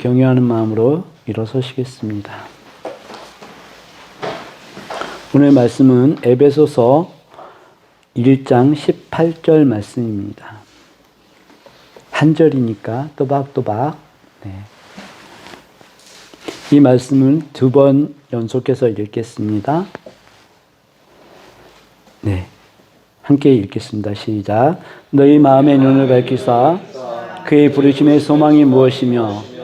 경외하는 마음으로 일어서시겠습니다. 오늘 말씀은 에베소서 1장 18절 말씀입니다. 한 절이니까 또박또박. 이 말씀은 2번 연속해서 읽겠습니다. 함께 읽겠습니다. 시작. 너희 마음의 눈을 밝히사 그의 부르심의 소망이 무엇이며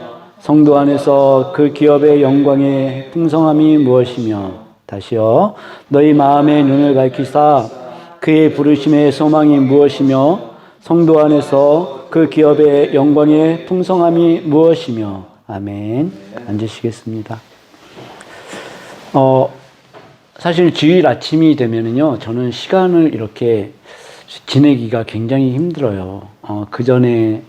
성도 안에서 그 기업의 영광의 풍성함이 무엇이며. 다시요. 너희 마음의 눈을 밝히사 그의 부르심의 소망이 무엇이며 성도 안에서 그 기업의 영광의 풍성함이 무엇이며. 아멘. 앉으시겠습니다. 사실 주일 아침이 되면은요, 저는 시간을 이렇게 지내기가 굉장히 힘들어요. 그전에는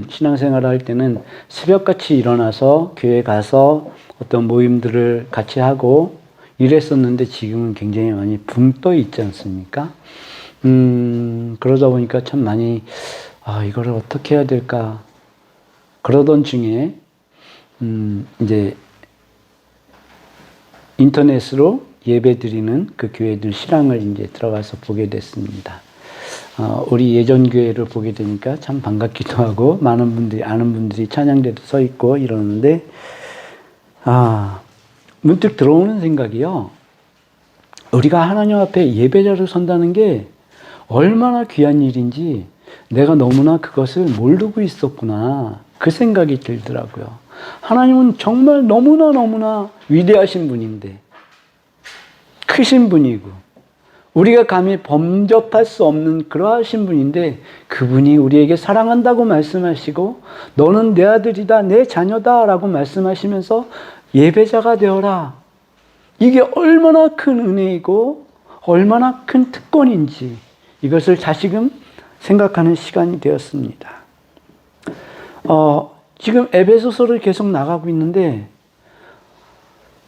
신앙생활을 할 때는 새벽같이 일어나서 교회 가서 어떤 모임들을 같이 하고 이랬었는데 지금은 굉장히 많이 붕 떠 있지 않습니까? 그러다 보니까 참 많이, 이거를 어떻게 해야 될까? 그러던 중에, 이제, 인터넷으로 예배 드리는 그 교회들 실황을 이제 들어가서 보게 됐습니다. 우리 예전교회를 보게 되니까 참 반갑기도 하고, 많은 분들이, 아는 분들이 찬양대도 서 있고 이러는데, 문득 들어오는 생각이요. 우리가 하나님 앞에 예배자로 선다는 게 얼마나 귀한 일인지 내가 너무나 그것을 모르고 있었구나. 그 생각이 들더라고요. 하나님은 정말 너무나 위대하신 분인데, 크신 분이고, 우리가 감히 범접할 수 없는 그러하신 분인데, 그분이 우리에게 사랑한다고 말씀하시고, 너는 내 아들이다, 내 자녀다 라고 말씀하시면서 예배자가 되어라. 이게 얼마나 큰 은혜이고 얼마나 큰 특권인지 이것을 다시금 생각하는 시간이 되었습니다. 지금 에베소서를 계속 나가고 있는데,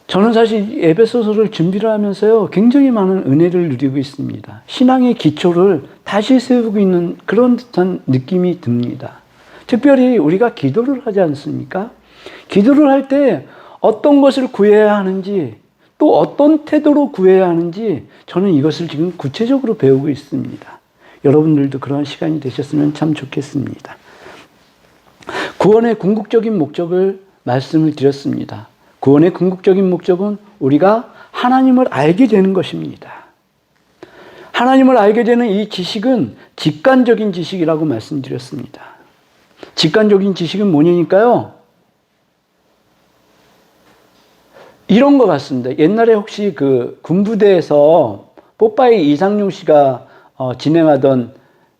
저는 사실 에베소서를 준비를 하면서요, 굉장히 많은 은혜를 누리고 있습니다. 신앙의 기초를 다시 세우고 있는 그런 듯한 느낌이 듭니다. 특별히 우리가 기도를 하지 않습니까? 기도를 할 때 어떤 것을 구해야 하는지, 또 어떤 태도로 구해야 하는지, 저는 이것을 지금 구체적으로 배우고 있습니다. 여러분들도 그런 시간이 되셨으면 참 좋겠습니다. 구원의 궁극적인 목적을 말씀을 드렸습니다. 구원의 궁극적인 목적은 우리가 하나님을 알게 되는 것입니다. 하나님을 알게 되는 이 지식은 직관적인 지식이라고 말씀드렸습니다. 직관적인 지식은 뭐냐니까요? 이런 것 같습니다. 옛날에 혹시 그 군부대에서 뽀빠이 이상용 씨가 진행하던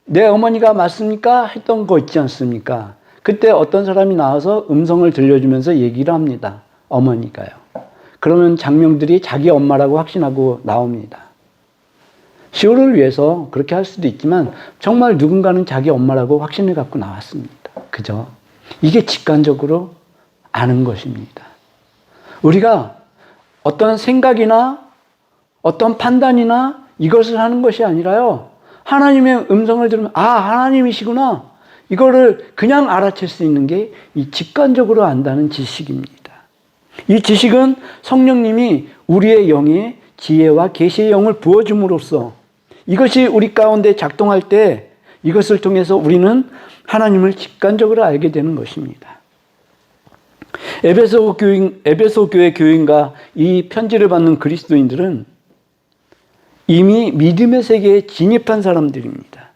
내 어머니가 맞습니까? 했던 거 있지 않습니까? 그때 어떤 사람이 나와서 음성을 들려주면서 얘기를 합니다. 어머니가요. 그러면 장명들이 자기 엄마라고 확신하고 나옵니다. 쇼를 위해서 그렇게 할 수도 있지만 정말 누군가는 자기 엄마라고 확신을 갖고 나왔습니다. 그죠? 이게 직관적으로 아는 것입니다. 우리가 어떤 생각이나 어떤 판단이나 이것을 하는 것이 아니라요, 하나님의 음성을 들으면 하나님이시구나, 이거를 그냥 알아챌 수 있는 게 이 직관적으로 안다는 지식입니다. 이 지식은 성령님이 우리의 영에 지혜와 계시의 영을 부어줌으로써 이것이 우리 가운데 작동할 때 이것을 통해서 우리는 하나님을 직관적으로 알게 되는 것입니다. 에베소 교회 교인과 이 편지를 받는 그리스도인들은 이미 믿음의 세계에 진입한 사람들입니다.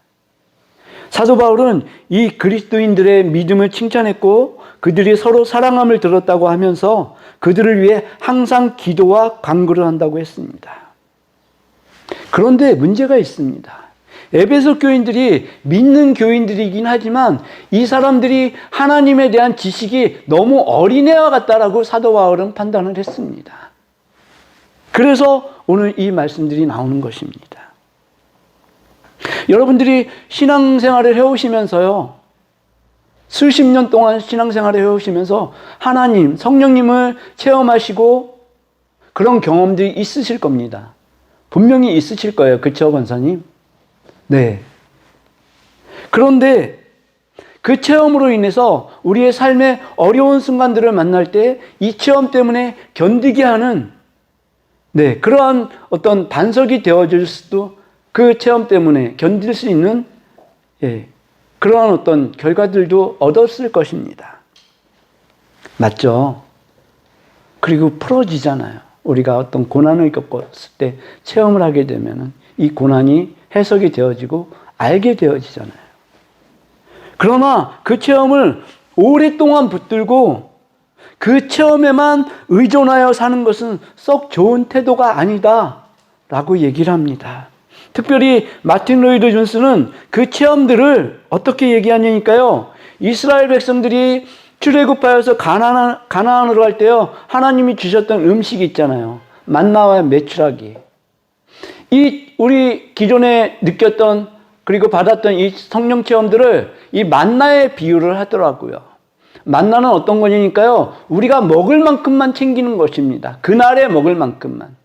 사도 바울은 이 그리스도인들의 믿음을 칭찬했고 그들이 서로 사랑함을 들었다고 하면서 그들을 위해 항상 기도와 간구를 한다고 했습니다. 그런데 문제가 있습니다. 에베소 교인들이 믿는 교인들이긴 하지만 이 사람들이 하나님에 대한 지식이 너무 어린애와 같다라고 사도 바울은 판단을 했습니다. 그래서 오늘 이 말씀들이 나오는 것입니다. 여러분들이 신앙생활을 해오시면서요, 수십 년 동안 신앙생활을 해오시면서 하나님, 성령님을 체험하시고 그런 경험들이 있으실 겁니다. 분명히 있으실 거예요. 그렇죠, 권사님? 네. 그런데 그 체험으로 인해서 우리의 삶의 어려운 순간들을 만날 때 이 체험 때문에 견디게 하는 그러한 어떤 반석이 되어줄 수도 그 체험 때문에 견딜 수 있는 그러한 어떤 결과들도 얻었을 것입니다. 맞죠? 그리고 풀어지잖아요. 우리가 어떤 고난을 겪었을 때 체험을 하게 되면 이 고난이 해석이 되어지고 알게 되어지잖아요. 그러나 그 체험을 오랫동안 붙들고 그 체험에만 의존하여 사는 것은 썩 좋은 태도가 아니다 라고 얘기를 합니다. 특별히 마틴 로이드 존스는 그 체험들을 어떻게 얘기하냐니까요. 이스라엘 백성들이 출애굽하여서 가나안으로 갈 때요, 하나님이 주셨던 음식이 있잖아요. 만나와 메추라기. 이 우리 기존에 느꼈던 그리고 받았던 이 성령 체험들을 이 만나에 비유를 하더라고요. 만나는 어떤 거냐니까요, 우리가 먹을 만큼만 챙기는 것입니다. 그날에 먹을 만큼만.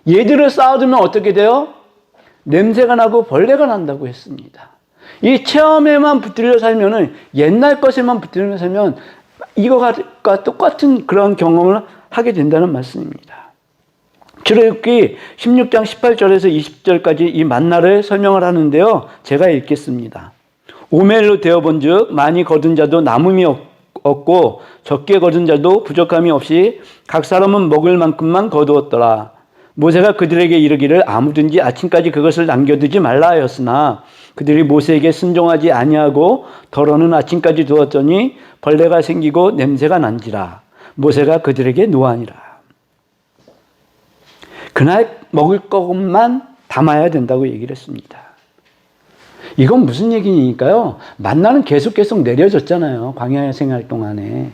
얘들을 쌓아두면 어떻게 돼요? 냄새가 나고 벌레가 난다고 했습니다. 이 체험에만 붙들려 살면은, 옛날 것에만 붙들려 살면 이거가 똑같은 그런 경험을 하게 된다는 말씀입니다. 출애굽기 16장 18절에서 20절까지 이 만나를 설명을 하는데요, 제가 읽겠습니다. 오멜로 되어본 즉 많이 거둔 자도 남음이 없고 적게 거둔 자도 부족함이 없이 각 사람은 먹을 만큼만 거두었더라. 모세가 그들에게 이르기를 아무든지 아침까지 그것을 남겨두지 말라 하였으나 그들이 모세에게 순종하지 아니하고 덜어는 아침까지 두었더니 벌레가 생기고 냄새가 난지라. 모세가 그들에게 노하니라. 그날 먹을 것만 담아야 된다고 얘기를 했습니다. 이건 무슨 얘기니까요? 만나는 계속 내려졌잖아요. 광야 생활 동안에.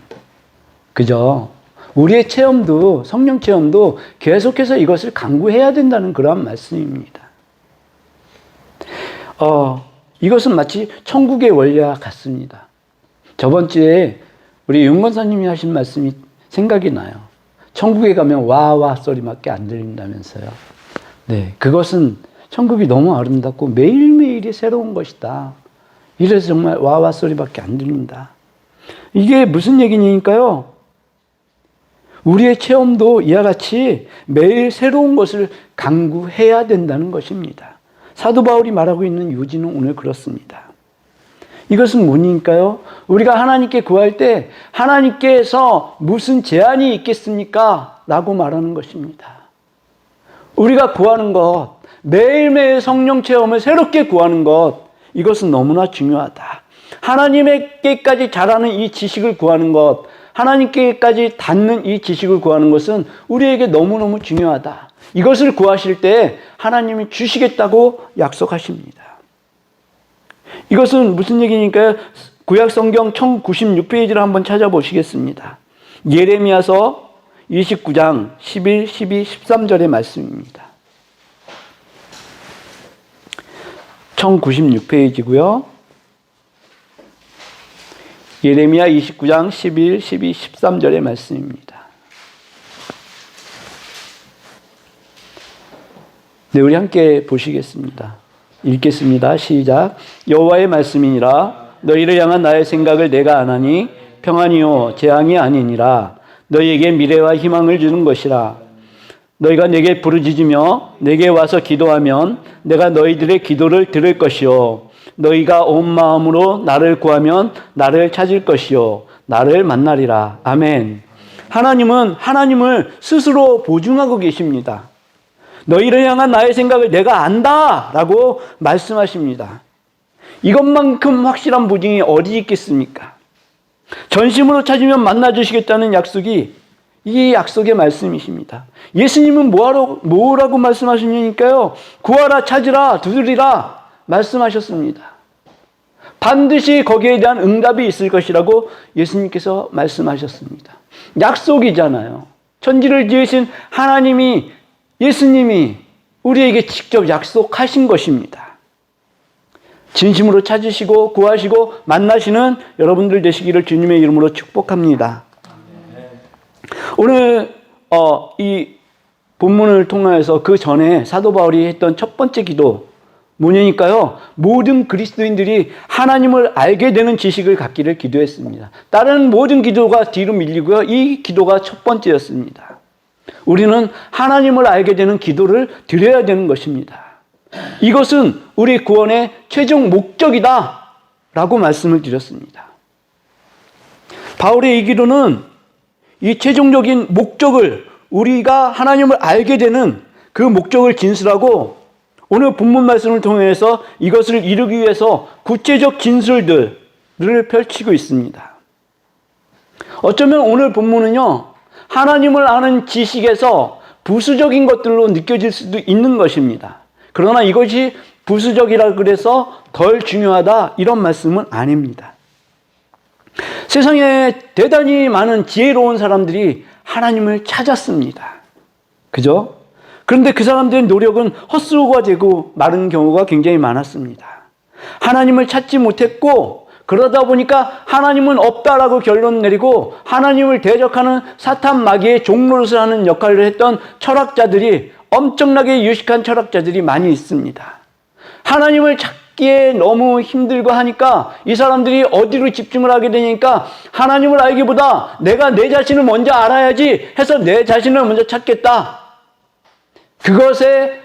그죠? 우리의 체험도, 성령 체험도 계속해서 이것을 강구해야 된다는 그런 말씀입니다. 이것은 마치 천국의 원리와 같습니다. 저번 주에 우리 윤 권사님이 하신 말씀이 생각이 나요. 천국에 가면 와와 소리밖에 안 들린다면서요. 그것은 천국이 너무 아름답고 매일매일이 새로운 것이다. 이래서 정말 와와 소리밖에 안 들린다. 이게 무슨 얘기니까요? 우리의 체험도 이와 같이 매일 새로운 것을 강구해야 된다는 것입니다. 사도 바울이 말하고 있는 요지는 오늘 그렇습니다. 이것은 뭐니까요? 우리가 하나님께 구할 때 하나님께서 무슨 제한이 있겠습니까? 라고 말하는 것입니다. 우리가 구하는 것, 매일매일 성령 체험을 새롭게 구하는 것, 이것은 너무나 중요하다. 하나님께까지 자라는 이 지식을 구하는 것, 하나님께까지 닿는 이 지식을 구하는 것은 우리에게 너무너무 중요하다. 이것을 구하실 때 하나님이 주시겠다고 약속하십니다. 이것은 무슨 얘기니까요? 구약 성경 1096페이지를 한번 찾아보시겠습니다. 예레미야서 29장 11, 12, 13절의 말씀입니다. 1096페이지고요. 예레미야 29장 11, 12, 13절의 말씀입니다. 우리 함께 보시겠습니다. 읽겠습니다. 시작. 여호와의 말씀이니라. 너희를 향한 나의 생각을 내가 아나니 평안이요 재앙이 아니니라. 너희에게 미래와 희망을 주는 것이라. 너희가 내게 부르짖으며 내게 와서 기도하면 내가 너희들의 기도를 들을 것이요 너희가 온 마음으로 나를 구하면 나를 찾을 것이요 나를 만나리라. 아멘. 하나님은 하나님을 스스로 보증하고 계십니다. 너희를 향한 나의 생각을 내가 안다 라고 말씀하십니다. 이것만큼 확실한 보증이 어디 있겠습니까? 전심으로 찾으면 만나주시겠다는 약속이 이 약속의 말씀이십니다. 예수님은 뭐라고 말씀하시냐니까요? 구하라, 찾으라, 두드리라 말씀하셨습니다. 반드시 거기에 대한 응답이 있을 것이라고 예수님께서 말씀하셨습니다. 약속이잖아요. 천지를 지으신 하나님이, 예수님이 우리에게 직접 약속하신 것입니다. 진심으로 찾으시고 구하시고 만나시는 여러분들 되시기를 주님의 이름으로 축복합니다. 오늘 이 본문을 통해서 그 전에 사도 바울이 했던 첫 번째 기도, 뭐냐니까요. 모든 그리스도인들이 하나님을 알게 되는 지식을 갖기를 기도했습니다. 다른 모든 기도가 뒤로 밀리고요. 이 기도가 첫 번째였습니다. 우리는 하나님을 알게 되는 기도를 드려야 되는 것입니다. 이것은 우리 구원의 최종 목적이다 라고 말씀을 드렸습니다. 바울의 이 기도는 이 최종적인 목적을, 우리가 하나님을 알게 되는 그 목적을 진술하고, 오늘 본문 말씀을 통해서 이것을 이루기 위해서 구체적 진술들을 펼치고 있습니다. 어쩌면 오늘 본문은요, 하나님을 아는 지식에서 부수적인 것들로 느껴질 수도 있는 것입니다. 그러나 이것이 부수적이라 그래서 덜 중요하다, 이런 말씀은 아닙니다. 세상에 대단히 많은 지혜로운 사람들이 하나님을 찾았습니다. 그죠? 그런데 그 사람들의 노력은 헛수고가 되고 마른 경우가 굉장히 많았습니다. 하나님을 찾지 못했고, 그러다 보니까 하나님은 없다라고 결론 내리고 하나님을 대적하는 사탄 마귀의 종노릇을 하는 역할을 했던 철학자들이, 엄청나게 유식한 철학자들이 많이 있습니다. 하나님을 찾기에 너무 힘들고 하니까 이 사람들이 어디로 집중을 하게 되니까, 하나님을 알기보다 내가 내 자신을 먼저 알아야지 해서 내 자신을 먼저 찾겠다. 그것에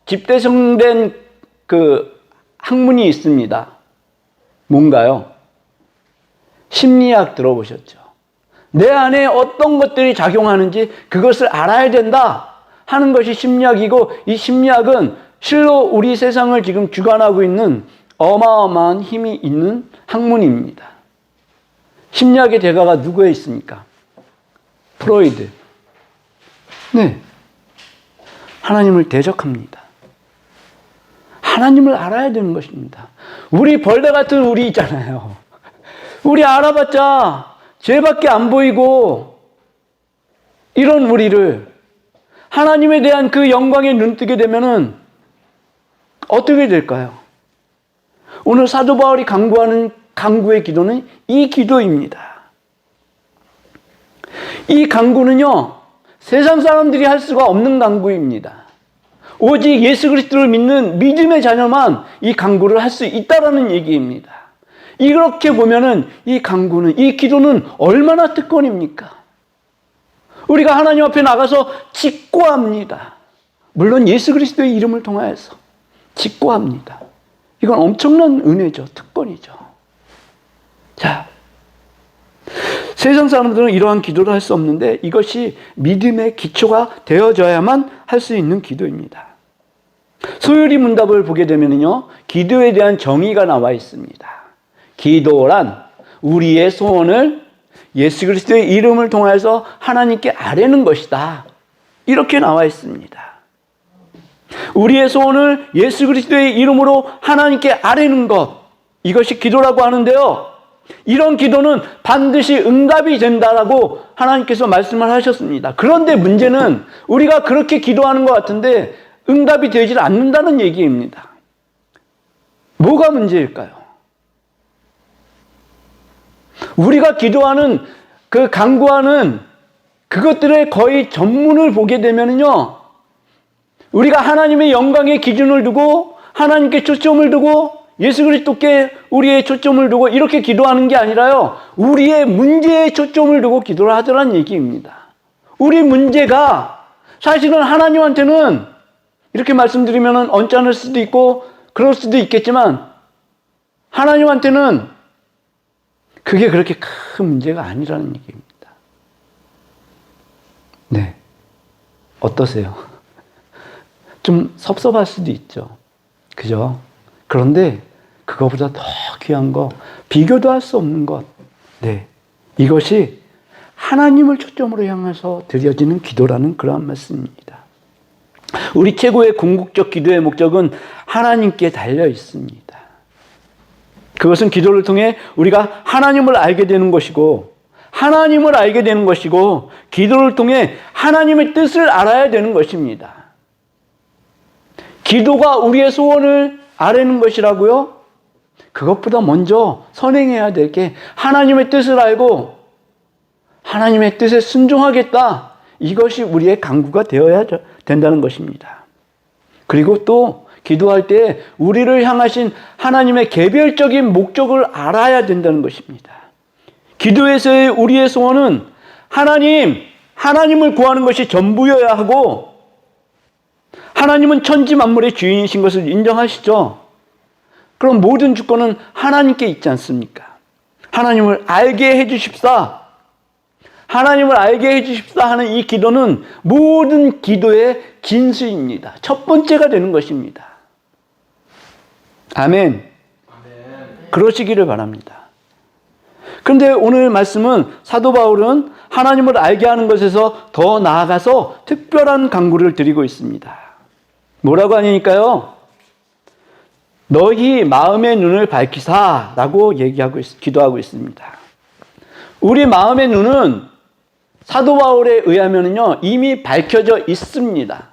집대성된 그 학문이 있습니다. 뭔가요? 심리학 들어보셨죠? 내 안에 어떤 것들이 작용하는지 그것을 알아야 된다 하는 것이 심리학이고, 이 심리학은 실로 우리 세상을 지금 주관하고 있는 어마어마한 힘이 있는 학문입니다. 심리학의 대가가 누구에 있습니까? 프로이드. 네. 하나님을 대적합니다. 하나님을 알아야 되는 것입니다. 우리 벌레 같은 우리 있잖아요. 우리 알아봤자 죄밖에 안 보이고, 이런 우리를 하나님에 대한 그 영광에 눈뜨게 되면은 어떻게 될까요? 오늘 사도 바울이 강구하는 강구의 기도는 이 기도입니다. 이 강구는요, 세상 사람들이 할 수가 없는 강구입니다. 오직 예수 그리스도를 믿는 믿음의 자녀만 이 강구를 할 수 있다라는 얘기입니다. 이렇게 보면은 이 강구는, 이 기도는 얼마나 특권입니까? 우리가 하나님 앞에 나가서 직고합니다. 물론 예수 그리스도의 이름을 통하여서 직고합니다. 이건 엄청난 은혜죠. 특권이죠. 자, 세상 사람들은 이러한 기도를 할 수 없는데 이것이 믿음의 기초가 되어져야만 할 수 있는 기도입니다. 소요리 문답을 보게 되면요, 기도에 대한 정의가 나와 있습니다. 기도란 우리의 소원을 예수 그리스도의 이름을 통해서 하나님께 아뢰는 것이다. 이렇게 나와 있습니다. 우리의 소원을 예수 그리스도의 이름으로 하나님께 아뢰는 것, 이것이 기도라고 하는데요, 이런 기도는 반드시 응답이 된다라고 하나님께서 말씀을 하셨습니다. 그런데 문제는 우리가 그렇게 기도하는 것 같은데 응답이 되질 않는다는 얘기입니다. 뭐가 문제일까요? 우리가 기도하는 그 간구하는 그것들의 거의 전문을 보게 되면요, 우리가 하나님의 영광의 기준을 두고 하나님께 초점을 두고 예수 그리스도께 우리의 초점을 두고 이렇게 기도하는 게 아니라요, 우리의 문제에 초점을 두고 기도를 하더라는 얘기입니다. 우리 문제가 사실은 하나님한테는, 이렇게 말씀드리면 언짢을 수도 있고 그럴 수도 있겠지만, 하나님한테는 그게 그렇게 큰 문제가 아니라는 얘기입니다. 네. 어떠세요? 좀 섭섭할 수도 있죠. 그죠? 그런데 그거보다 더 귀한 거, 비교도 할 수 없는 것, 네, 이것이 하나님을 초점으로 향해서 드려지는 기도라는 그러한 말씀입니다. 우리 최고의 궁극적 기도의 목적은 하나님께 달려 있습니다. 그것은 기도를 통해 우리가 하나님을 알게 되는 것이고, 하나님을 알게 되는 것이고, 기도를 통해 하나님의 뜻을 알아야 되는 것입니다. 기도가 우리의 소원을 아뢰는 것이라고요? 그것보다 먼저 선행해야 될 게 하나님의 뜻을 알고 하나님의 뜻에 순종하겠다. 이것이 우리의 간구가 되어야 된다는 것입니다. 그리고 또 기도할 때 우리를 향하신 하나님의 개별적인 목적을 알아야 된다는 것입니다. 기도에서의 우리의 소원은 하나님을 구하는 것이 전부여야 하고, 하나님은 천지 만물의 주인이신 것을 인정하시죠. 그럼 모든 주권은 하나님께 있지 않습니까? 하나님을 알게 해주십사. 하나님을 알게 해주십사 하는 이 기도는 모든 기도의 진수입니다. 첫 번째가 되는 것입니다. 아멘. 그러시기를 바랍니다. 그런데 오늘 말씀은 사도 바울은 하나님을 알게 하는 것에서 더 나아가서 특별한 강구를 드리고 있습니다. 뭐라고 하니까요? 너희 마음의 눈을 밝히사 라고 기도하고 있습니다. 우리 마음의 눈은 사도 바울에 의하면요, 이미 밝혀져 있습니다.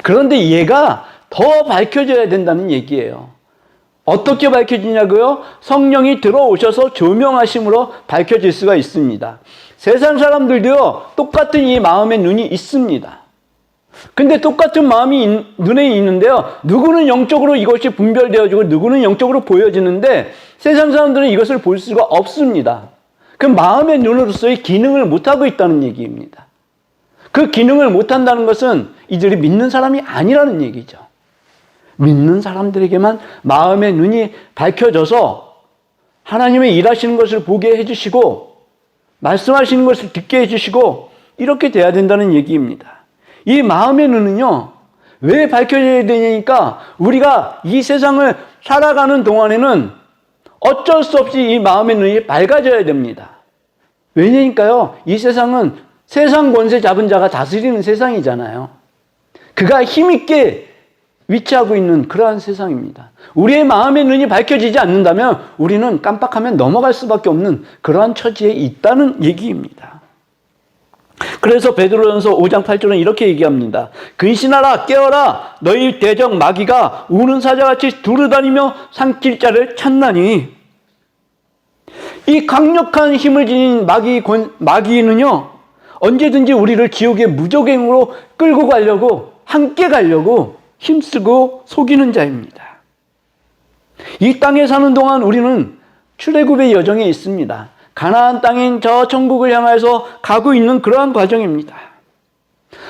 그런데 얘가 더 밝혀져야 된다는 얘기예요. 어떻게 밝혀지냐고요? 성령이 들어오셔서 조명하심으로 밝혀질 수가 있습니다. 세상 사람들도요, 똑같은 이 마음의 눈이 있습니다. 근데 똑같은 마음이 눈에 있는데요, 누구는 영적으로 이것이 분별되어지고 누구는 영적으로 보여지는데 세상 사람들은 이것을 볼 수가 없습니다. 그 마음의 눈으로서의 기능을 못하고 있다는 얘기입니다. 그 기능을 못한다는 것은 이들이 믿는 사람이 아니라는 얘기죠. 믿는 사람들에게만 마음의 눈이 밝혀져서 하나님의 일하시는 것을 보게 해주시고 말씀하시는 것을 듣게 해주시고 이렇게 돼야 된다는 얘기입니다. 이 마음의 눈은요, 왜 밝혀져야 되냐니까 우리가 이 세상을 살아가는 동안에는 어쩔 수 없이 이 마음의 눈이 밝아져야 됩니다. 왜냐니까요, 이 세상은 세상 권세 잡은 자가 다스리는 세상이잖아요. 그가 힘있게 위치하고 있는 그러한 세상입니다. 우리의 마음의 눈이 밝혀지지 않는다면 우리는 깜빡하면 넘어갈 수밖에 없는 그러한 처지에 있다는 얘기입니다. 그래서 베드로전서 5장 8절은 이렇게 얘기합니다. 근신하라, 깨어라, 너희 대적 마귀가 우는 사자같이 두루다니며 삼킬 자를 찾나니. 이 강력한 힘을 지닌 마귀는요, 언제든지 우리를 지옥의 무적행으로 끌고 가려고, 함께 가려고 힘쓰고 속이는 자입니다. 이 땅에 사는 동안 우리는 출애굽의 여정에 있습니다. 가나안 땅인 저 천국을 향해서 가고 있는 그러한 과정입니다.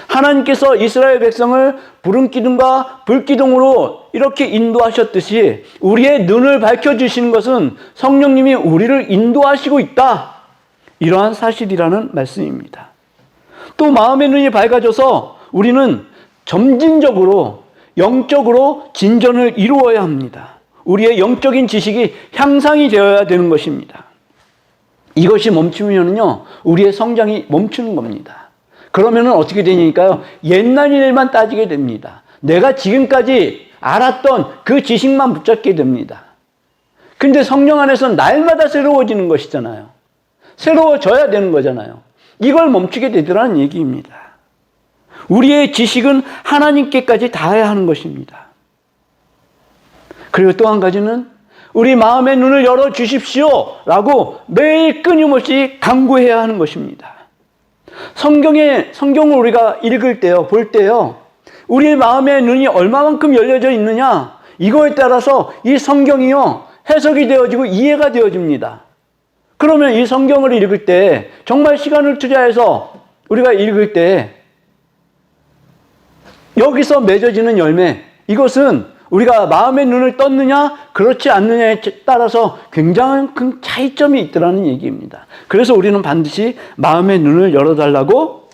하나님께서 이스라엘 백성을 부른 기둥과 불기둥으로 이렇게 인도하셨듯이 우리의 눈을 밝혀주시는 것은 성령님이 우리를 인도하시고 있다, 이러한 사실이라는 말씀입니다. 또 마음의 눈이 밝아져서 우리는 점진적으로 영적으로 진전을 이루어야 합니다. 우리의 영적인 지식이 향상이 되어야 되는 것입니다. 이것이 멈추면요, 우리의 성장이 멈추는 겁니다. 그러면은 어떻게 되니까요? 옛날 일만 따지게 됩니다. 내가 지금까지 알았던 그 지식만 붙잡게 됩니다. 근데 성령 안에서는 날마다 새로워지는 것이잖아요. 새로워져야 되는 거잖아요. 이걸 멈추게 되더라는 얘기입니다. 우리의 지식은 하나님께까지 닿아야 하는 것입니다. 그리고 또 한 가지는 우리 마음의 눈을 열어주십시오 라고 매일 끊임없이 간구해야 하는 것입니다. 성경을 우리가 읽을 때요, 볼 때요, 우리의 마음의 눈이 얼마만큼 열려져 있느냐, 이거에 따라서 이 성경이요, 해석이 되어지고 이해가 되어집니다. 그러면 이 성경을 읽을 때 정말 시간을 투자해서 우리가 읽을 때 여기서 맺어지는 열매, 이것은 우리가 마음의 눈을 떴느냐 그렇지 않느냐에 따라서 굉장한 큰 차이점이 있더라는 얘기입니다. 그래서 우리는 반드시 마음의 눈을 열어달라고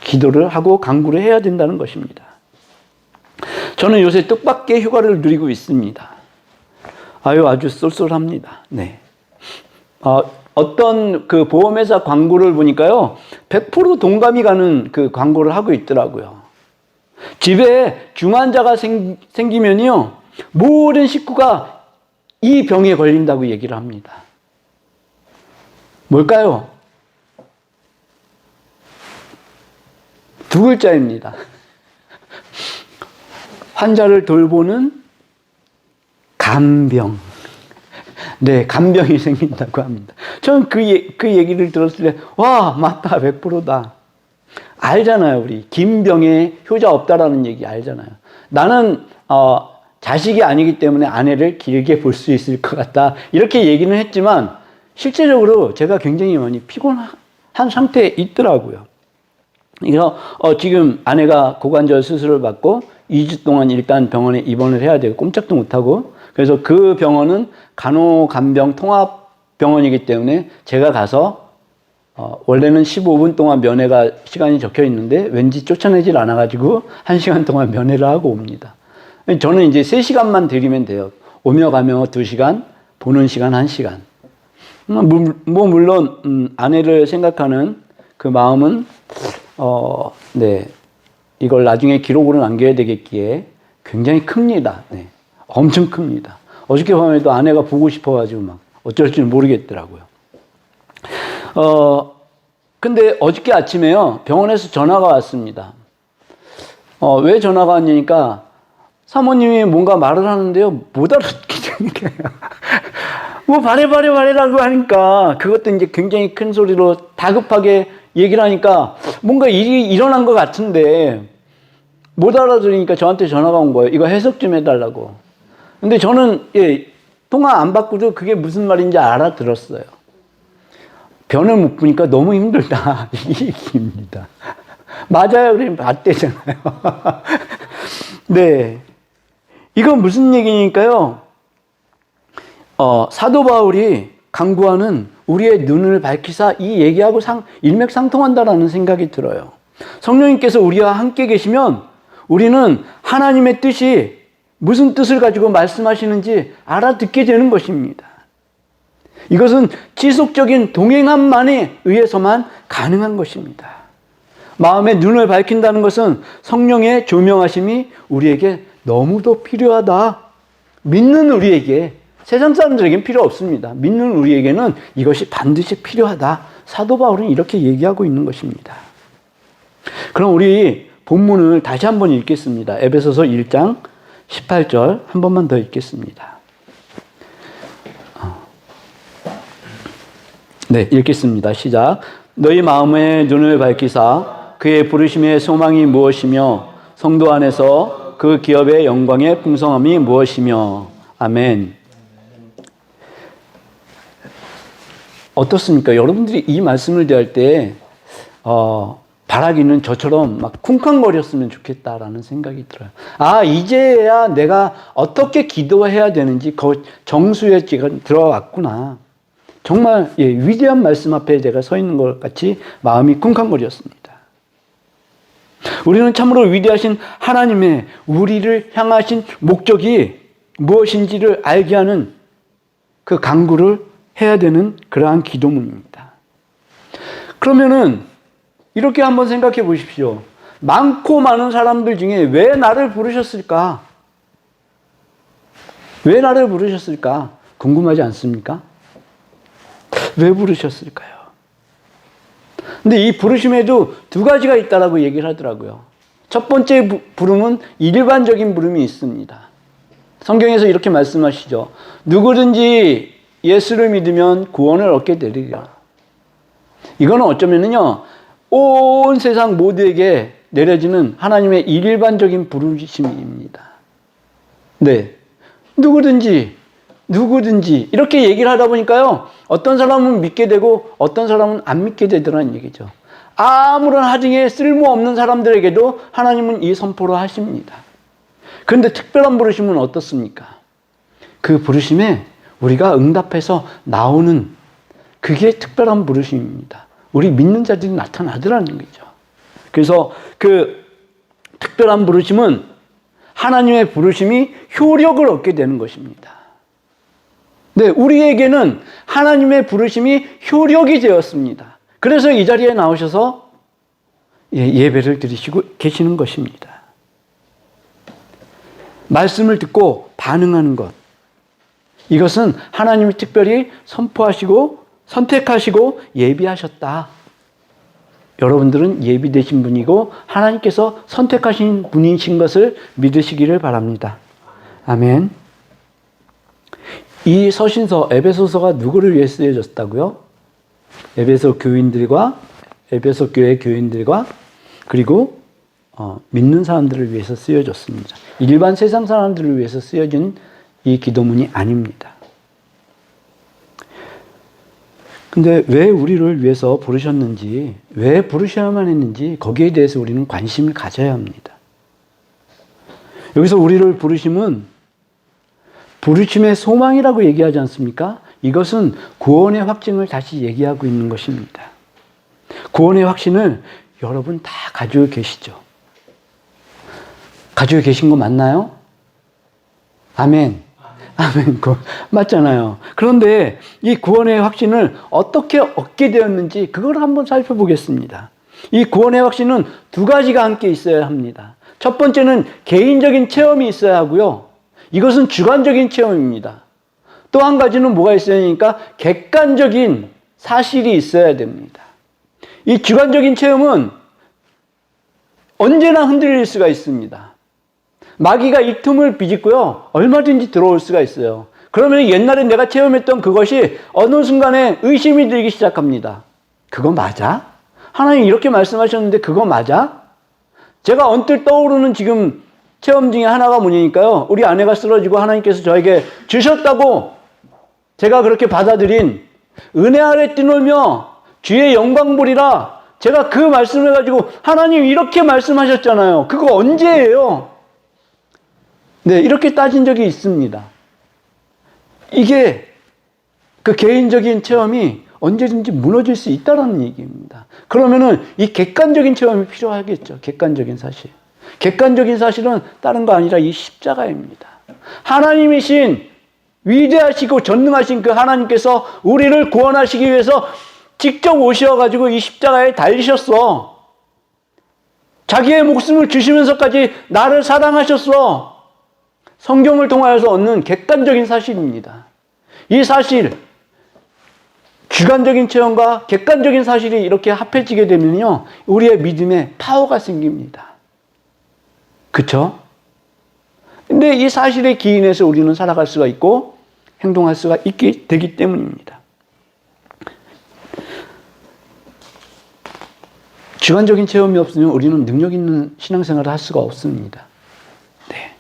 기도를 하고 간구를 해야 된다는 것입니다. 저는 요새 뜻밖의 휴가를 누리고 있습니다. 아주 쏠쏠합니다. 네. 어떤 그 보험회사 광고를 보니까요, 100% 동감이 가는 그 광고를 하고 있더라고요. 집에 중환자가 생기면요, 모든 식구가 이 병에 걸린다고 얘기를 합니다. 뭘까요? 두 글자입니다. 환자를 돌보는 간병. 네, 간병이 생긴다고 합니다. 저는 그 얘기를 들었을 때, 와, 맞다, 100%다. 알잖아요. 우리 김병에 효자 없다라는 얘기 알잖아요. 나는 자식이 아니기 때문에 아내를 길게 볼 수 있을 것 같다. 이렇게 얘기는 했지만 실제적으로 제가 굉장히 많이 피곤한 상태에 있더라고요. 그래서 지금 아내가 고관절 수술을 받고 2주 동안 일단 병원에 입원을 해야 되고 꼼짝도 못하고, 그래서 그 병원은 간호간병 통합병원이기 때문에 제가 가서 원래는 15분 동안 면회가 시간이 적혀 있는데 왠지 쫓아내질 않아가지고 1시간 동안 면회를 하고 옵니다. 저는 이제 3시간만 드리면 돼요. 오며 가며 2시간, 보는 시간 1시간. 물론 아내를 생각하는 그 마음은 네, 이걸 나중에 기록으로 남겨야 되겠기에 굉장히 큽니다. 네, 엄청 큽니다. 어저께 밤에도 아내가 보고 싶어가지고 막 어쩔 줄 모르겠더라고요. 근데 어저께 아침에요, 병원에서 전화가 왔습니다. 왜 전화가 왔냐니까 사모님이 뭔가 말을 하는데요, 못 알아듣게 되는 거예요. 뭐 바래라고 하니까 그것도 이제 굉장히 큰 소리로 다급하게 얘기를 하니까 뭔가 일이 일어난 것 같은데 못 알아들으니까 저한테 전화가 온 거예요. 이거 해석 좀 해달라고. 근데 저는 통화 안 받고도 그게 무슨 말인지 알아들었어요. 변을 못 보니까 너무 힘들다 이 얘기입니다. 맞아요. 그럼 맞대잖아요. 네, 이건 무슨 얘기니까요. 사도 바울이 강구하는 우리의 눈을 밝히사 이 얘기하고 일맥상통한다라는 생각이 들어요. 성령님께서 우리와 함께 계시면 우리는 하나님의 뜻이 무슨 뜻을 가지고 말씀하시는지 알아듣게 되는 것입니다. 이것은 지속적인 동행함만에 의해서만 가능한 것입니다. 마음의 눈을 밝힌다는 것은 성령의 조명하심이 우리에게 너무도 필요하다. 믿는 우리에게, 세상 사람들에게는 필요 없습니다. 믿는 우리에게는 이것이 반드시 필요하다. 사도 바울은 이렇게 얘기하고 있는 것입니다. 그럼 우리 본문을 다시 한번 읽겠습니다. 에베소서 1장 18절 한 번만 더 읽겠습니다. 네, 읽겠습니다. 시작. 너희 마음의 눈을 밝히사 그의 부르심의 소망이 무엇이며 성도 안에서 그 기업의 영광의 풍성함이 무엇이며. 아멘. 어떻습니까? 여러분들이 이 말씀을 대할 때 바라기는 저처럼 막 쿵쾅거렸으면 좋겠다라는 생각이 들어요. 이제야 내가 어떻게 기도해야 되는지 정수에 제가 들어왔구나. 정말 위대한 말씀 앞에 제가 서 있는 것 같이 마음이 쿵쾅거렸습니다. 우리는 참으로 위대하신 하나님의 우리를 향하신 목적이 무엇인지를 알게 하는 그 간구를 해야 되는 그러한 기도문입니다. 그러면은 이렇게 한번 생각해 보십시오. 많고 많은 사람들 중에 왜 나를 부르셨을까? 왜 나를 부르셨을까? 궁금하지 않습니까? 왜 부르셨을까요? 근데 이 부르심에도 두 가지가 있다라고 얘기를 하더라고요. 첫 번째 부름은 일반적인 부름이 있습니다. 성경에서 이렇게 말씀하시죠. 누구든지 예수를 믿으면 구원을 얻게 되리라. 이거는 어쩌면은요, 온 세상 모두에게 내려지는 하나님의 일반적인 부르심입니다. 네. 누구든지 이렇게 얘기를 하다 보니까요, 어떤 사람은 믿게 되고 어떤 사람은 안 믿게 되더라는 얘기죠. 아무런 하등에 쓸모없는 사람들에게도 하나님은 이 선포를 하십니다. 그런데 특별한 부르심은 어떻습니까? 그 부르심에 우리가 응답해서 나오는 그게 특별한 부르심입니다. 우리 믿는 자들이 나타나더라는 거죠. 그래서 그 특별한 부르심은 하나님의 부르심이 효력을 얻게 되는 것입니다. 네, 우리에게는 하나님의 부르심이 효력이 되었습니다. 그래서 이 자리에 나오셔서 예배를 드리시고 계시는 것입니다. 말씀을 듣고 반응하는 것. 이것은 하나님이 특별히 선포하시고 선택하시고 예비하셨다. 여러분들은 예비되신 분이고 하나님께서 선택하신 분이신 것을 믿으시기를 바랍니다. 아멘. 이 서신서 에베소서가 누구를 위해 쓰여졌다고요? 에베소 교회 교인들과 그리고 믿는 사람들을 위해서 쓰여졌습니다. 일반 세상 사람들을 위해서 쓰여진 이 기도문이 아닙니다. 근데 왜 우리를 위해서 부르셨는지, 왜 부르셔야만 했는지 거기에 대해서 우리는 관심을 가져야 합니다. 여기서 우리를 부르심은 부르심의 소망이라고 얘기하지 않습니까? 이것은 구원의 확증을 다시 얘기하고 있는 것입니다. 구원의 확신을 여러분 다 가지고 계시죠? 가지고 계신 거 맞나요? 아멘. 아멘. 맞잖아요. 그런데 이 구원의 확신을 어떻게 얻게 되었는지 그걸 한번 살펴보겠습니다. 이 구원의 확신은 두 가지가 함께 있어야 합니다. 첫 번째는 개인적인 체험이 있어야 하고요. 이것은 주관적인 체험입니다. 또 한 가지는 뭐가 있어야 하니까 객관적인 사실이 있어야 됩니다. 이 주관적인 체험은 언제나 흔들릴 수가 있습니다. 마귀가 이 틈을 비집고요, 얼마든지 들어올 수가 있어요. 그러면 옛날에 내가 체험했던 그것이 어느 순간에 의심이 들기 시작합니다. 그거 맞아? 하나님 이렇게 말씀하셨는데 그거 맞아? 제가 언뜻 떠오르는 지금 체험 중에 하나가 뭐냐니까요. 우리 아내가 쓰러지고 하나님께서 저에게 주셨다고 제가 그렇게 받아들인 은혜 아래 뛰놀며 주의 영광 보리라. 제가 그 말씀을 가지고 하나님 이렇게 말씀하셨잖아요. 그거 언제예요? 네, 이렇게 따진 적이 있습니다. 이게 그 개인적인 체험이 언제든지 무너질 수 있다는 얘기입니다. 그러면은 이 객관적인 체험이 필요하겠죠. 객관적인 사실. 객관적인 사실은 다른 거 아니라 이 십자가입니다. 하나님이신 위대하시고 전능하신 그 하나님께서 우리를 구원하시기 위해서 직접 오셔가지고 이 십자가에 달리셨어. 자기의 목숨을 주시면서까지 나를 사랑하셨어. 성경을 통하여서 얻는 객관적인 사실입니다. 이 사실, 주관적인 체험과 객관적인 사실이 이렇게 합해지게 되면요, 우리의 믿음에 파워가 생깁니다. 그쵸? 근데 이 사실에 기인해서 우리는 살아갈 수가 있고 행동할 수가 있게 되기 때문입니다. 주관적인 체험이 없으면 우리는 능력 있는 신앙생활을 할 수가 없습니다. 네.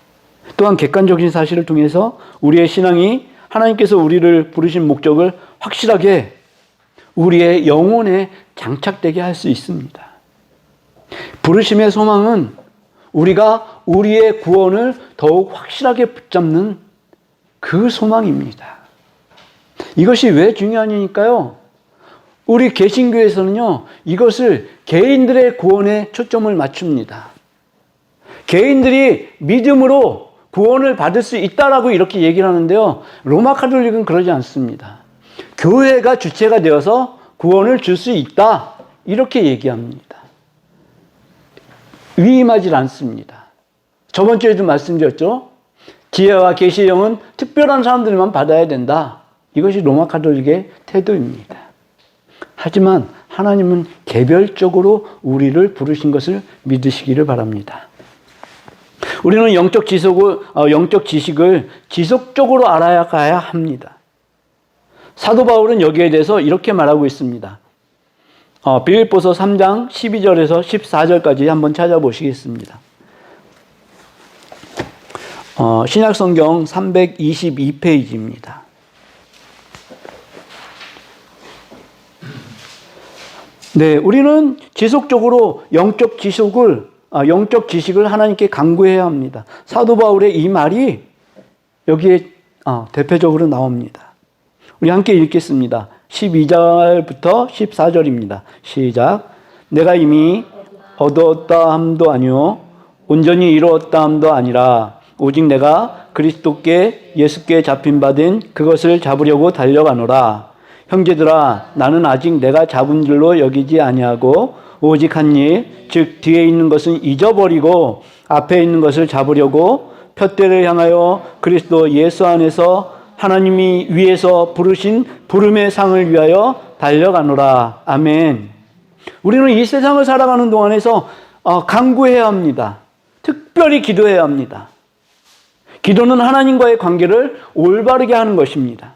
또한 객관적인 사실을 통해서 우리의 신앙이 하나님께서 우리를 부르신 목적을 확실하게 우리의 영혼에 장착되게 할 수 있습니다. 부르심의 소망은 우리가 우리의 구원을 더욱 확실하게 붙잡는 그 소망입니다. 이것이 왜 중요하냐니까요. 우리 개신교에서는요, 이것을 개인들의 구원에 초점을 맞춥니다. 개인들이 믿음으로 구원을 받을 수 있다라고 이렇게 얘기를 하는데요. 로마 카톨릭은 그러지 않습니다. 교회가 주체가 되어서 구원을 줄 수 있다. 이렇게 얘기합니다. 위임하지 않습니다. 저번 주에도 말씀드렸죠. 지혜와 계시의 영은 특별한 사람들만 받아야 된다. 이것이 로마 카톨릭의 태도입니다. 하지만 하나님은 개별적으로 우리를 부르신 것을 믿으시기를 바랍니다. 우리는 영적 지식을 지속적으로 알아가야 합니다. 사도 바울은 여기에 대해서 이렇게 말하고 있습니다. 빌립보서 3장 12절에서 14절까지 한번 찾아보시겠습니다. 신약성경 322페이지입니다. 네, 우리는 지속적으로 영적 지식을 하나님께 간구해야 합니다. 사도 바울의 이 말이 여기에 대표적으로 나옵니다. 우리 함께 읽겠습니다. 12절부터 14절입니다. 시작. 내가 이미 얻었다 함도 아니요 온전히 이루었다 함도 아니라 오직 내가 그리스도께 예수께 잡힌 바 된 그것을 잡으려고 달려가노라. 형제들아, 나는 아직 내가 잡은 줄로 여기지 아니하고 오직 한 일, 즉 뒤에 있는 것은 잊어버리고 앞에 있는 것을 잡으려고 푯대를 향하여 그리스도 예수 안에서 하나님이 위에서 부르신 부름의 상을 위하여 달려가노라. 아멘. 우리는 이 세상을 살아가는 동안에서 간구해야 합니다. 특별히 기도해야 합니다. 기도는 하나님과의 관계를 올바르게 하는 것입니다.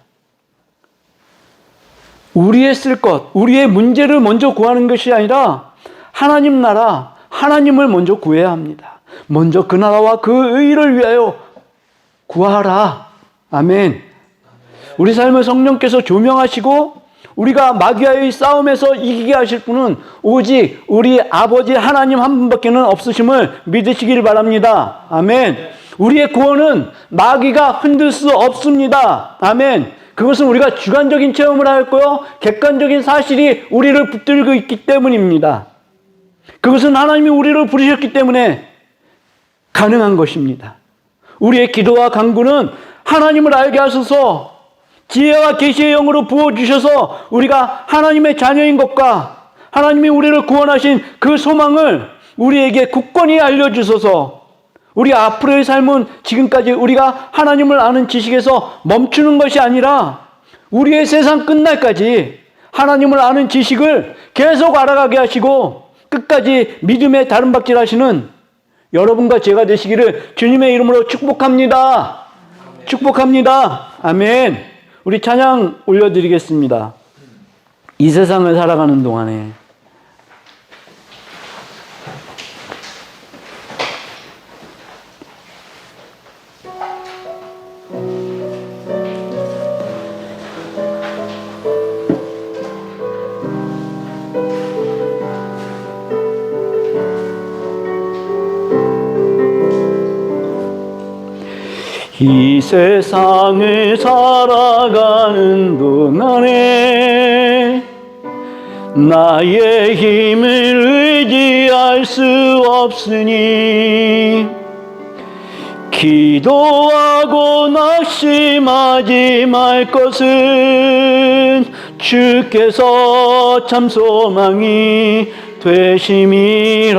우리의 쓸 것, 우리의 문제를 먼저 구하는 것이 아니라 하나님 나라, 하나님을 먼저 구해야 합니다. 먼저 그 나라와 그 의를 위하여 구하라. 아멘. 우리 삶을 성령께서 조명하시고 우리가 마귀와의 싸움에서 이기게 하실 분은 오직 우리 아버지 하나님 한 분밖에는 없으심을 믿으시길 바랍니다. 아멘. 우리의 구원은 마귀가 흔들 수 없습니다. 아멘. 그것은 우리가 주관적인 체험을 하였고요, 객관적인 사실이 우리를 붙들고 있기 때문입니다. 그것은 하나님이 우리를 부르셨기 때문에 가능한 것입니다. 우리의 기도와 간구는 하나님을 알게 하소서, 지혜와 계시의 영으로 부어주셔서 우리가 하나님의 자녀인 것과 하나님이 우리를 구원하신 그 소망을 우리에게 굳건히 알려주소서. 우리 앞으로의 삶은 지금까지 우리가 하나님을 아는 지식에서 멈추는 것이 아니라 우리의 세상 끝날까지 하나님을 아는 지식을 계속 알아가게 하시고 끝까지 믿음의 다름박질 하시는 여러분과 제가 되시기를 주님의 이름으로 축복합니다. 축복합니다. 아멘. 우리 찬양 올려드리겠습니다. 이 세상을 살아가는 동안에 이 세상을 살아가는 동안에 나의 힘을 의지할 수 없으니 기도하고 낙심하지 말 것은 주께서 참 소망이 되심이라.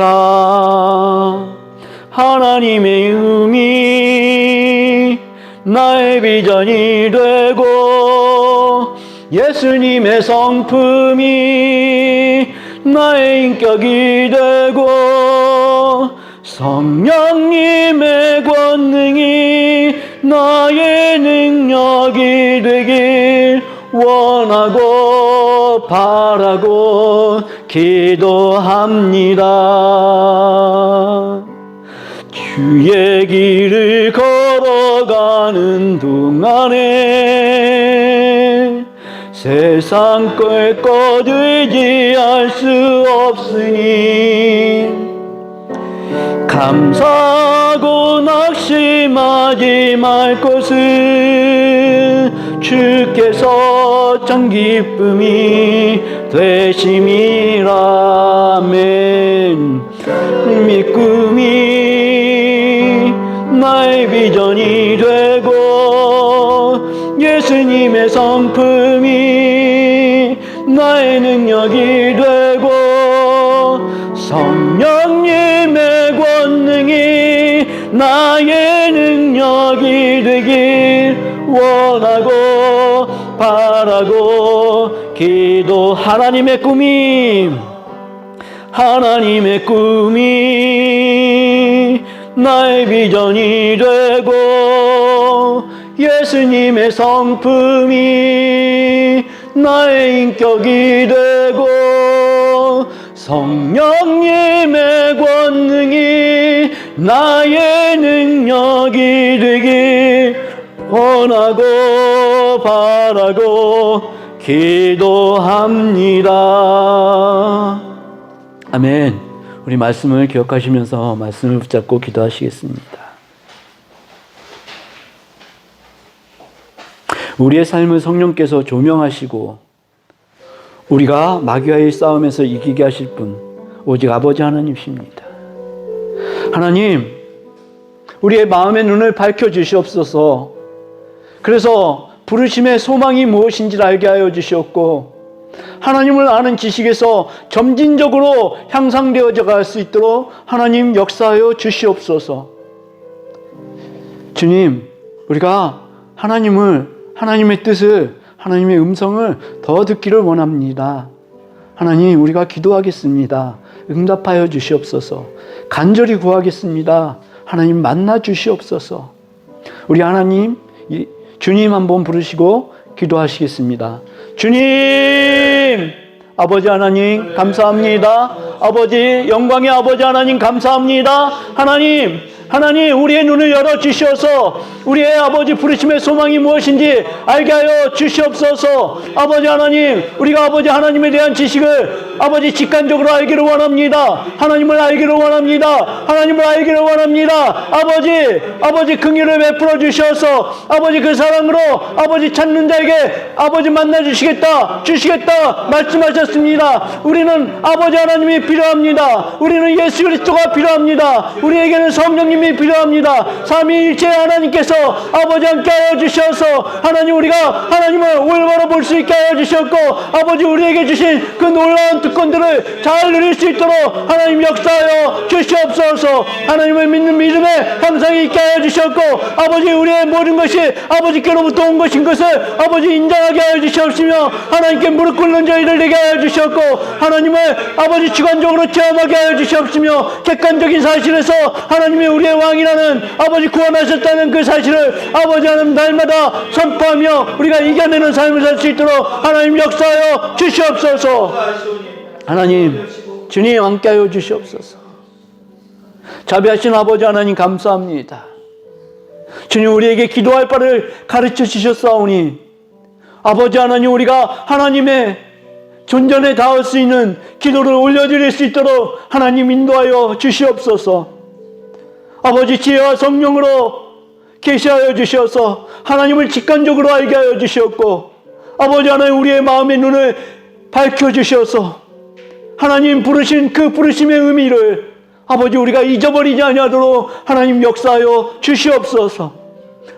하나님의 음이 나의 비전이 되고 예수님의 성품이 나의 인격이 되고 성령님의 권능이 나의 능력이 되길 원하고 바라고 기도합니다. 주의 길을 걸어가는 동안에 세상 걸 것 의지할 수 없으니 감사하고 낙심하지 말 것은 주께서 참 기쁨이 되심이라. 아멘. 꿈이 나의 비전이 되고 예수님의 성품이 나의 능력이 되고 성령님의 권능이 나의 능력이 되길 원하고 바라고 기도. 하나님의 꿈이 나의 비전이 되고 예수님의 성품이 나의 인격이 되고 성령님의 권능이 나의 능력이 되길 원하고 바라고 기도합니다. 아멘. 우리 말씀을 기억하시면서 말씀을 붙잡고 기도하시겠습니다. 우리의 삶을 성령께서 조명하시고 우리가 마귀와의 싸움에서 이기게 하실 분 오직 아버지 하나님이십니다. 하나님, 우리의 마음의 눈을 밝혀주시옵소서. 그래서 부르심의 소망이 무엇인지를 알게 하여 주시옵고 하나님을 아는 지식에서 점진적으로 향상되어져 갈 수 있도록 하나님 역사하여 주시옵소서. 주님, 우리가 하나님의 뜻을, 하나님의 음성을 더 듣기를 원합니다. 하나님, 우리가 기도하겠습니다. 응답하여 주시옵소서. 간절히 구하겠습니다. 하나님 만나 주시옵소서. 우리 하나님, 주님 한번 부르시고 기도하시겠습니다. 주님, 아버지 하나님 감사합니다. 아버지 영광의 아버지 하나님 감사합니다. 하나님 우리의 눈을 열어주셔서 우리의 아버지 부르심의 소망이 무엇인지 알게 하여 주시옵소서. 아버지 하나님, 우리가 아버지 하나님에 대한 지식을 아버지 직관적으로 알기를 원합니다. 하나님을 알기를 원합니다. 하나님을 알기를 원합니다. 아버지 긍휼을 베풀어 주셔서 아버지 그 사랑으로 아버지 찾는 자에게 아버지 만나 주시겠다 말씀하셨습니다. 우리는 아버지 하나님이 필요합니다. 우리는 예수 그리스도가 필요합니다. 우리에게는 성령님이 필요합니다. 삼위일체 하나님께서 아버지 함께하여 주셔서 하나님 우리가 하나님을 올바로 볼 수 있게 하여 주셨고 아버지 우리에게 주신 그 놀라운 특권들을 잘 누릴 수 있도록 하나님 역사하여 주시옵소서. 하나님을 믿는 믿음에 항상 있게 하여 주셨고 아버지 우리의 모든 것이 아버지께로부터 온 것인 것을 아버지 인정하게 하여 주시옵시며 하나님께 무릎 꿇는 저희들 되게 하여 주셨고 하나님을 아버지 주관적으로 체험하게 하여 주시옵시며 객관적인 사실에서 하나님이 우리의 왕이라는 아버지 구원하셨다는 그 사실을 아버지 하나님 날마다 선포하며 우리가 이겨내는 삶을 살 수 있도록 하나님 역사하여 주시옵소서. 하나님 주님 함께하여 주시옵소서. 자비하신 아버지 하나님 감사합니다. 주님 우리에게 기도할 바를 가르쳐 주셨사오니 아버지 하나님 우리가 하나님의 존전에 닿을 수 있는 기도를 올려드릴 수 있도록 하나님 인도하여 주시옵소서. 아버지 지혜와 성령으로 계시하여 주셔서 하나님을 직관적으로 알게 하여 주셨고 아버지 하나님 우리의 마음의 눈을 밝혀주셔서 하나님 부르신 그 부르심의 의미를 아버지 우리가 잊어버리지 아니하도록 하나님 역사하여 주시옵소서.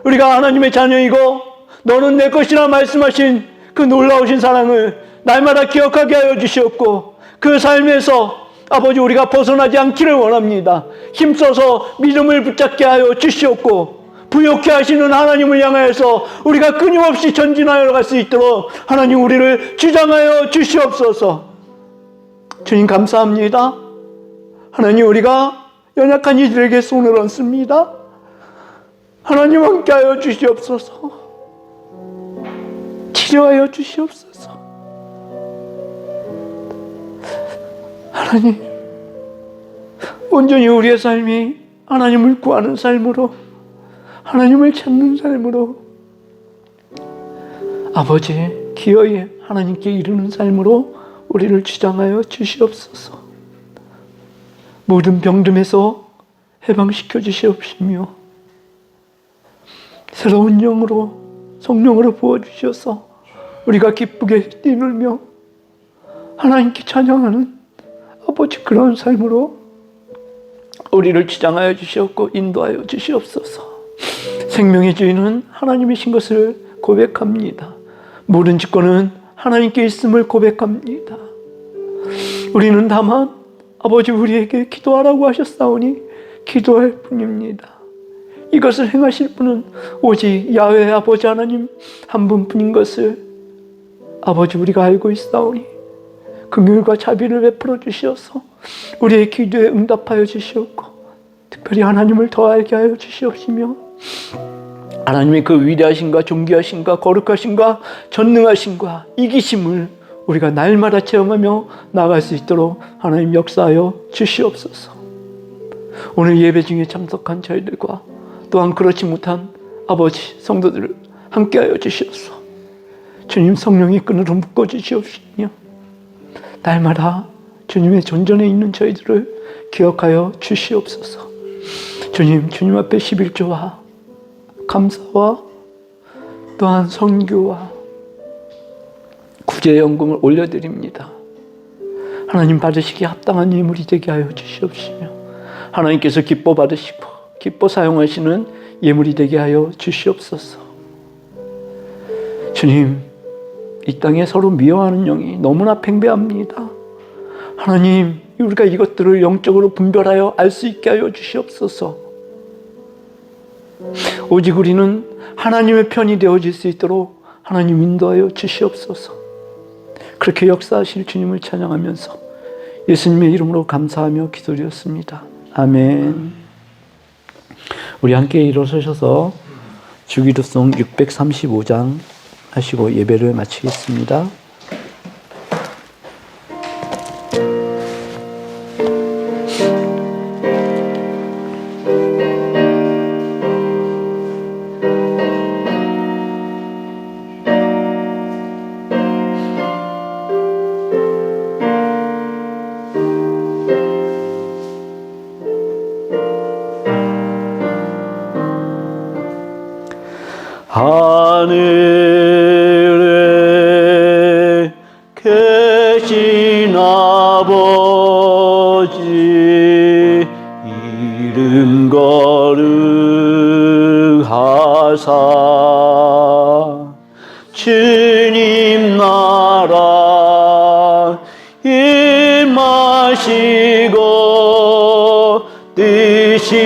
우리가 하나님의 자녀이고 너는 내 것이라 말씀하신 그 놀라우신 사랑을 날마다 기억하게 하여 주시옵고 그 삶에서 아버지 우리가 벗어나지 않기를 원합니다. 힘써서 믿음을 붙잡게 하여 주시옵고 부욕케 하시는 하나님을 향하여서 우리가 끊임없이 전진하여 갈 수 있도록 하나님 우리를 주장하여 주시옵소서. 주님 감사합니다. 하나님 우리가 연약한 이들에게 손을 얹습니다. 하나님 함께하여 주시옵소서. 치료하여 주시옵소서. 하나님 온전히 우리의 삶이 하나님을 구하는 삶으로 하나님을 찾는 삶으로 아버지 기어이 하나님께 이르는 삶으로 우리를 주장하여 주시옵소서. 모든 병듦에서 해방시켜 주시옵시며 새로운 영으로 성령으로 부어주셔서 우리가 기쁘게 뛰놀며 하나님께 찬양하는 아버지 그런 삶으로 우리를 주장하여 주시옵고 인도하여 주시옵소서. 생명의 주인은 하나님이신 것을 고백합니다. 모든 주권은 하나님께 있음을 고백합니다. 우리는 다만 아버지 우리에게 기도하라고 하셨사오니 기도할 뿐입니다. 이것을 행하실 분은 오직 야훼 아버지 하나님 한 분뿐인 것을 아버지 우리가 알고 있사오니 긍휼과 자비를 베풀어 주시어서 우리의 기도에 응답하여 주시옵고 특별히 하나님을 더 알게 하여 주시옵시며 하나님의 그 위대하심과 존귀하심과 거룩하심과 전능하심과 이기심을 우리가 날마다 체험하며 나아갈 수 있도록 하나님 역사하여 주시옵소서. 오늘 예배 중에 참석한 저희들과 또한 그렇지 못한 아버지 성도들을 함께하여 주시옵소서. 주님 성령의 끈으로 묶어주시옵시며 날마다 주님의 존전에 있는 저희들을 기억하여 주시옵소서. 주님 앞에 11조와 감사와 또한 선교와 구제연금을 올려드립니다. 하나님 받으시기에 합당한 예물이 되게 하여 주시옵시며 하나님께서 기뻐 받으시고 기뻐 사용하시는 예물이 되게 하여 주시옵소서. 주님, 이 땅에 서로 미워하는 영이 너무나 팽배합니다. 하나님, 우리가 이것들을 영적으로 분별하여 알 수 있게 하여 주시옵소서. 오직 우리는 하나님의 편이 되어질 수 있도록 하나님 인도하여 주시옵소서. 그렇게 역사하실 주님을 찬양하면서 예수님의 이름으로 감사하며 기도드렸습니다. 아멘. 우리 함께 일어서셔서 주기도송 635장 하시고 예배를 마치겠습니다. 아버지 이름 거룩하사 주님 나라 임하시고 뜻이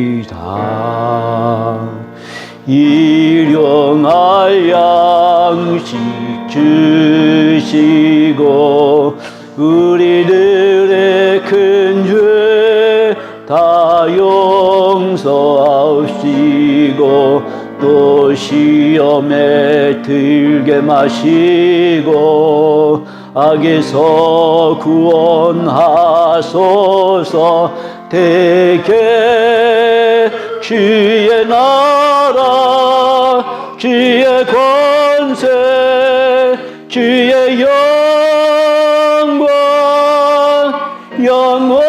이루어지이다. 일용할 양식 주시고 우리들의 큰 죄 다 용서하시고 또 시험에 들게 마시고 악에서 구원하소서. 대개 주의 나라 주의 권세 주의 영광 영원히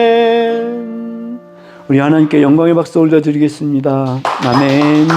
아멘. 우리 하나님께 영광의 박수 올려드리겠습니다. 아멘.